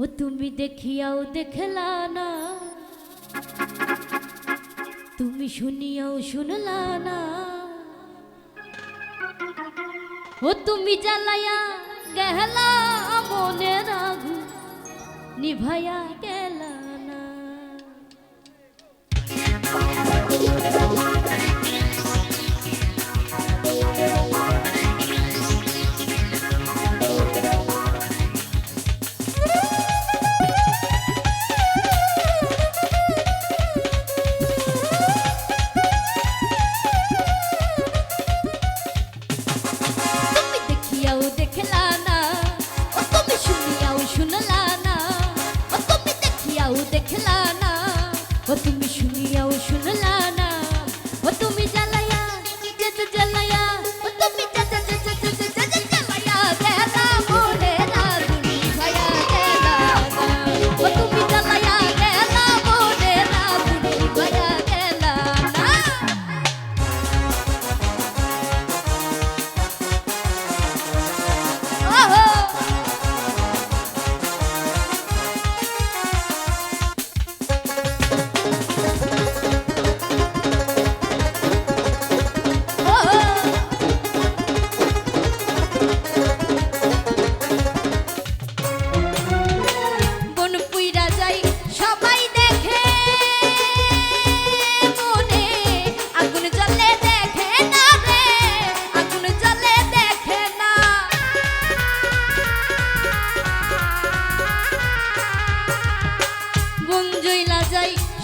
ও তুমি দেখিয়াও দেখলা না, তুমি শুনিয়াও শুনলা না। ও তুমি জ্বালাইয়া গেলা মনের আগুন নিভাইয়া গেলা না। ও তুমি শুনিয়াও শুনলা না, ও তুমি জ্বালাইয়া জ্বালাইয়া, ও তুমি জ্বালাইয়া গেলা মনের আগুন নিভাইয়া গেলা না। ও তুমি জ্বালাইয়া গেলা মনের আগুন নিভাইয়া গেলা না। ওহো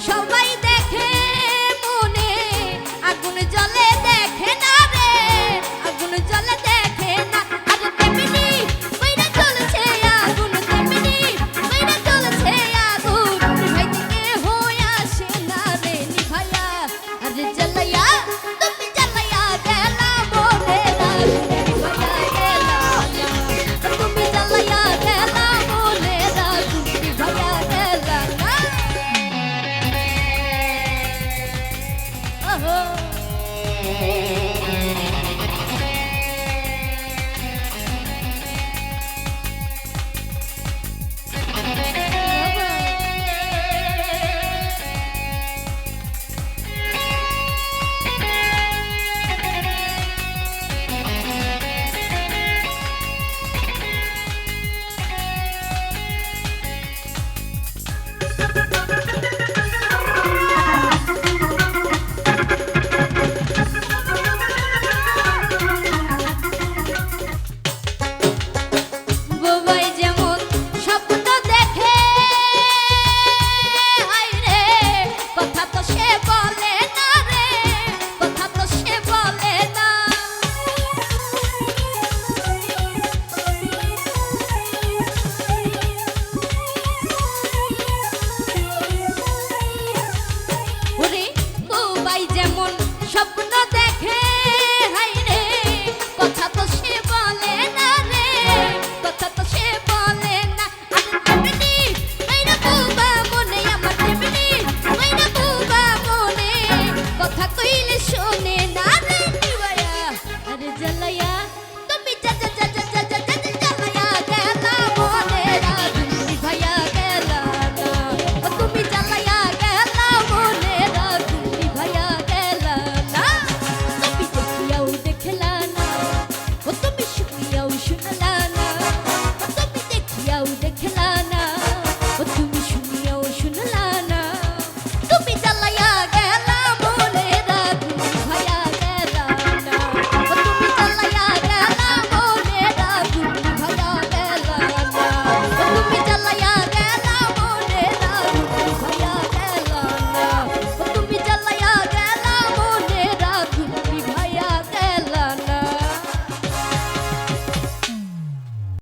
সবাই দেখে মনে আগুন জ্বলে দেখে না রে, আগুন জ্বলে দেখে না। আর তেমনি কইরা জ্বলছে আগুন, তেমনি কইরা জ্বলছে আগুন নিভাইতে কেহ আসে না রে নিভাইয়া। আর জ্বালাইয়া তুমি জ্বালাইয়া গেলা মনের আগুন নিভাইয়া গেলা না। তুমি জ্বালাইয়া গেলা মনের আগুন নিভাইয়া গেলা না। Oh